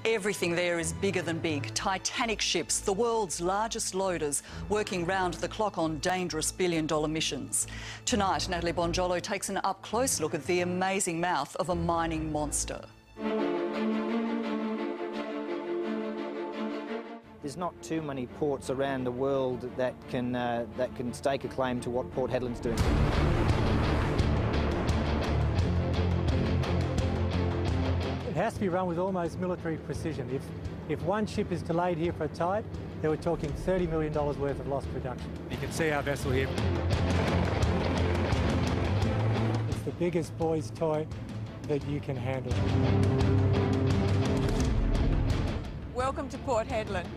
Everything there is bigger than big. Titanic ships, the world's largest loaders, working round the clock on dangerous billion-dollar missions. Tonight, Natalie Bonjolo takes an up-close look at the amazing mouth of a mining monster. There's not too many ports around the world that can stake a claim to what Port Hedland's doing. It has to be run with almost military precision. If one ship is delayed here for a tide, then we're talking $30 million worth of lost production. You can see our vessel here. It's the biggest boy's toy that you can handle. Welcome to Port Hedland.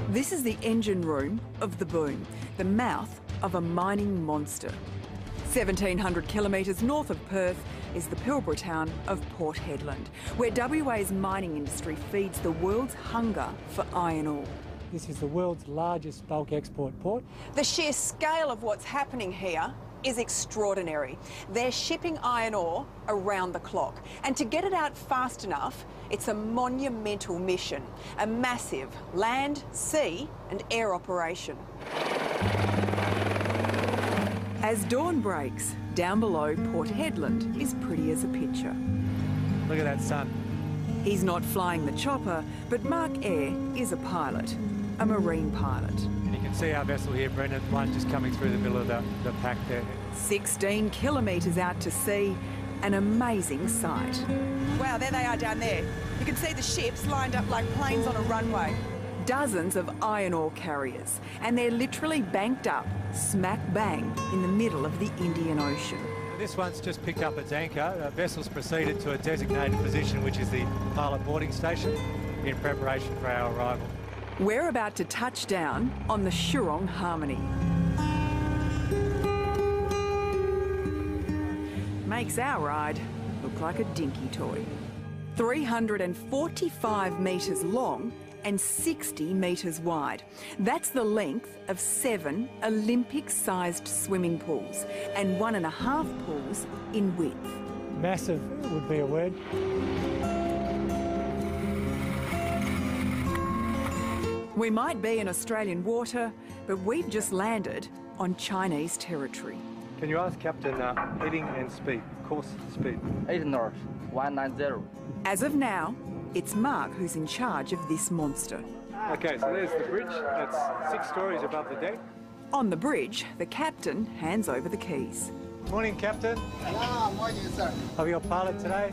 This is the engine room of the boom, the mouth of a mining monster. 1,700 kilometres north of Perth is the Pilbara town of Port Hedland, where WA's mining industry feeds the world's hunger for iron ore. This is the world's largest bulk export port. The sheer scale of what's happening here is extraordinary. They're shipping iron ore around the clock, and to get it out fast enough, it's a monumental mission, a massive land, sea and air operation. As dawn breaks, down below Port Hedland is pretty as a picture. Look at that sun. He's not flying the chopper, but Mark Eyre is a pilot, a marine pilot. And you can see our vessel here, Brendan, one just coming through the middle of the pack there. 16 kilometres out to sea, an amazing sight. Wow, there they are down there. You can see the ships lined up like planes on a runway. Dozens of iron ore carriers, and they're literally banked up smack bang in the middle of the Indian Ocean. This one's just picked up its anchor. The vessel's proceeded to a designated position, which is the pilot boarding station, in preparation for our arrival. We're about to touch down on the Shurong Harmony. Makes our ride look like a dinky toy. 345 metres long and 60 metres wide. That's the length of 7 Olympic-sized swimming pools and 1.5 pools in width. Massive would be a word. We might be in Australian water, but we've just landed on Chinese territory. Can you ask Captain heading and speed, course speed? 8 north, 190. As of now, it's Mark who's in charge of this monster. Okay, so there's the bridge. That's 6 stories above the deck. On the bridge, the captain hands over the keys. Morning, Captain. Morning, sir. I'll be your pilot today.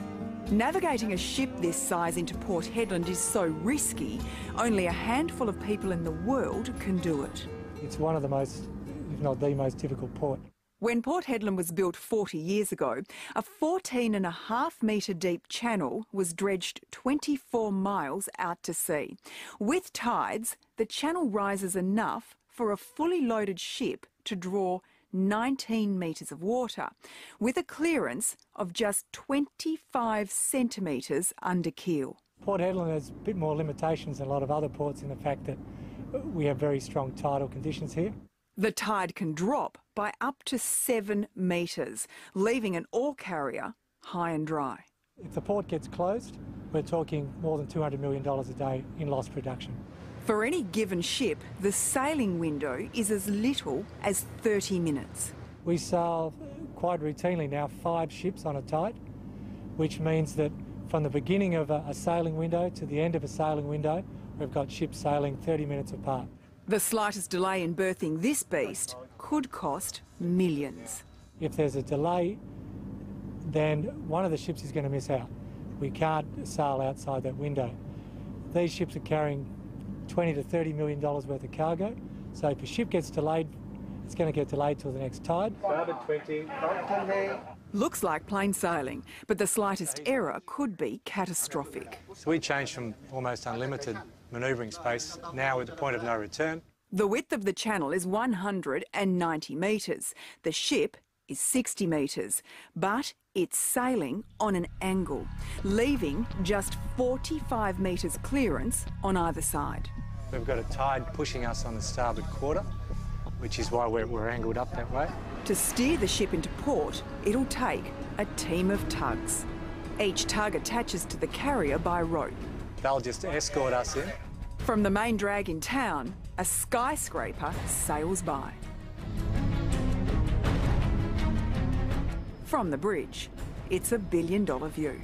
Navigating a ship this size into Port Hedland is so risky, only a handful of people in the world can do it. It's one of the most, if not the most difficult port. When Port Hedland was built 40 years ago, a 14.5 metre deep channel was dredged 24 miles out to sea. With tides, the channel rises enough for a fully loaded ship to draw 19 metres of water, with a clearance of just 25 centimetres under keel. Port Hedland has a bit more limitations than a lot of other ports in the fact that we have very strong tidal conditions here. The tide can drop by up to 7 metres, leaving an ore carrier high and dry. If the port gets closed, we're talking more than $200 million a day in lost production. For any given ship, the sailing window is as little as 30 minutes. We sail quite routinely now 5 ships on a tide, which means that from the beginning of a sailing window to the end of a sailing window, we've got ships sailing 30 minutes apart. The slightest delay in berthing this beast could cost millions. If there's a delay, then one of the ships is going to miss out. We can't sail outside that window. These ships are carrying $20 to $30 million worth of cargo, so if a ship gets delayed, it's going to get delayed till the next tide. Starboard 20. Looks like plain sailing, but the slightest error could be catastrophic. So we changed from almost unlimited manoeuvring space, now at the point of no return. The width of the channel is 190 metres. The ship is 60 metres, but it's sailing on an angle, leaving just 45 metres clearance on either side. We've got a tide pushing us on the starboard quarter, which is why we're angled up that way. To steer the ship into port, it'll take a team of tugs. Each tug attaches to the carrier by rope. They'll just escort us in. From the main drag in town, a skyscraper sails by. From the bridge, it's a billion-dollar view.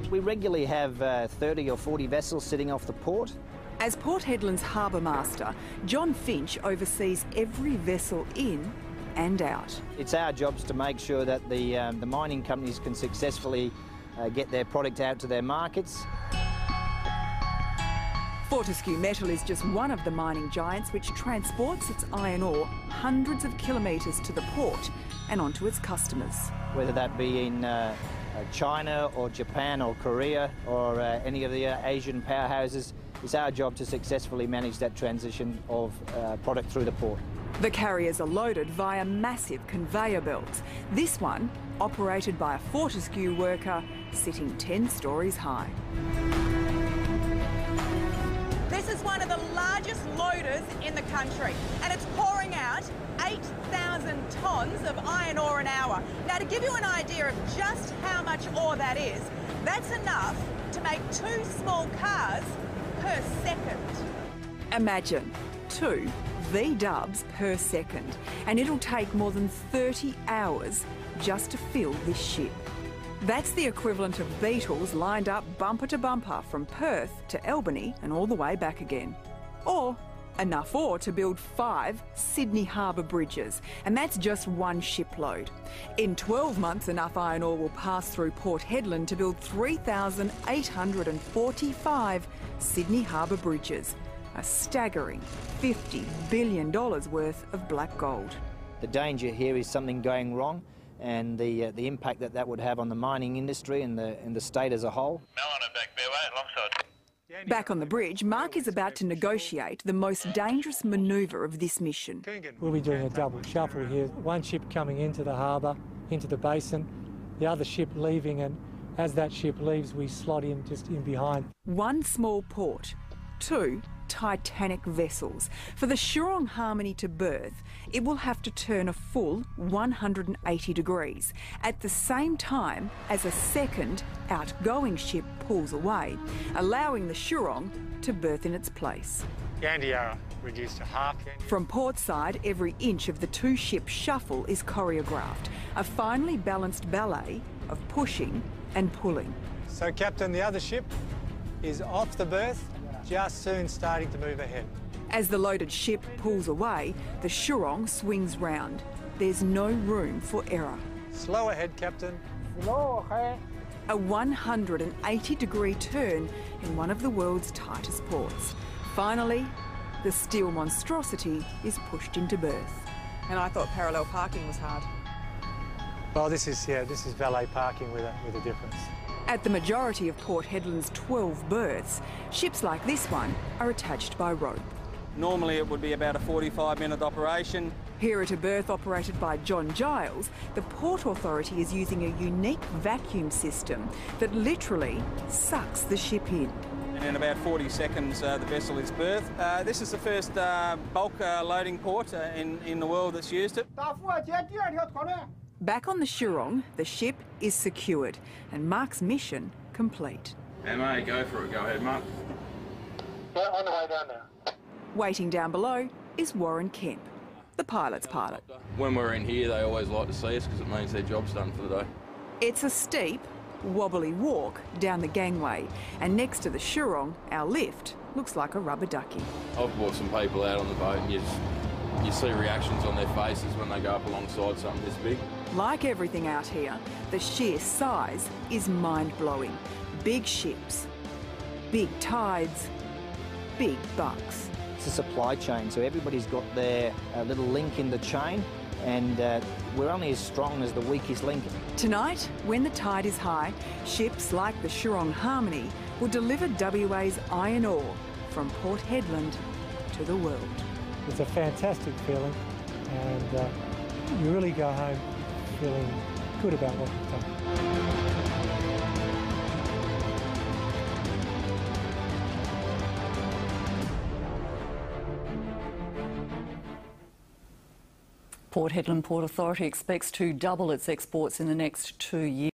We regularly have 30 or 40 vessels sitting off the port. As Port Hedland's harbour master, John Finch oversees every vessel in and out. It's our jobs to make sure that the mining companies can successfully get their product out to their markets. Fortescue Metal is just one of the mining giants which transports its iron ore hundreds of kilometres to the port and onto its customers. Whether that be in China or Japan or Korea or any of the Asian powerhouses, it's our job to successfully manage that transition of product through the port. The carriers are loaded via massive conveyor belts. This one operated by a Fortescue worker sitting 10 stories high. This is one of the largest loaders in the country, and it's pouring out 8,000 tonnes of iron ore an hour. Now, to give you an idea of just how much ore that is, that's enough to make 2 small cars per second. Imagine 2 V-dubs per second, and it'll take more than 30 hours just to fill this ship. That's the equivalent of Beetles lined up bumper to bumper from Perth to Albany and all the way back again. Or enough ore to build 5 Sydney Harbour bridges, and that's just one shipload. In 12 months, enough iron ore will pass through Port Hedland to build 3,845 Sydney Harbour bridges, a staggering $50 billion worth of black gold. The danger here is something going wrong, and the impact that would have on the mining industry and the state as a whole. Back on the bridge, Mark is about to negotiate the most dangerous manoeuvre of this mission. We'll be doing a double shuffle here. One ship coming into the harbour, into the basin, the other ship leaving, and as that ship leaves, we slot in just in behind. One small port, 2 Titanic vessels. For the Shurong Harmony to berth, it will have to turn a full 180 degrees at the same time as a second outgoing ship pulls away, allowing the Shurong to berth in its place. Gandiara reduced to half. From port side, every inch of the 2-ship shuffle is choreographed, a finely balanced ballet of pushing and pulling. So, Captain, the other ship is off the berth, just soon starting to move ahead. As the loaded ship pulls away, the Shurong swings round. There's no room for error. Slow ahead, Captain. Slow ahead. A 180-degree turn in one of the world's tightest ports. Finally, the steel monstrosity is pushed into berth. And I thought parallel parking was hard. Well, this is valet parking with a difference. At the majority of Port Hedland's 12 berths, ships like this one are attached by rope. Normally it would be about a 45-minute operation. Here at a berth operated by John Giles, the Port Authority is using a unique vacuum system that literally sucks the ship in. And in about 40 seconds the vessel is berthed. This is the first bulk loading port in the world that's used it. Back on the Shurong, the ship is secured and Mark's mission complete. MA, go for it. Go ahead, Mark. Yeah, on the way down now. Waiting down below is Warren Kemp, the pilot's pilot. When we're in here, they always like to see us because it means their job's done for the day. It's a steep, wobbly walk down the gangway, and next to the Shurong, our lift looks like a rubber ducky. I've brought some people out on the boat and you see reactions on their faces when they go up alongside something this big. Like everything out here, the sheer size is mind-blowing. Big ships, big tides, big bucks. It's a supply chain, so everybody's got their little link in the chain, and we're only as strong as the weakest link. Tonight, when the tide is high, ships like the Shurong Harmony will deliver WA's iron ore from Port Hedland to the world. It's a fantastic feeling, and you really go home feeling good about what you've done. Port Hedland Port Authority expects to double its exports in the next 2 years.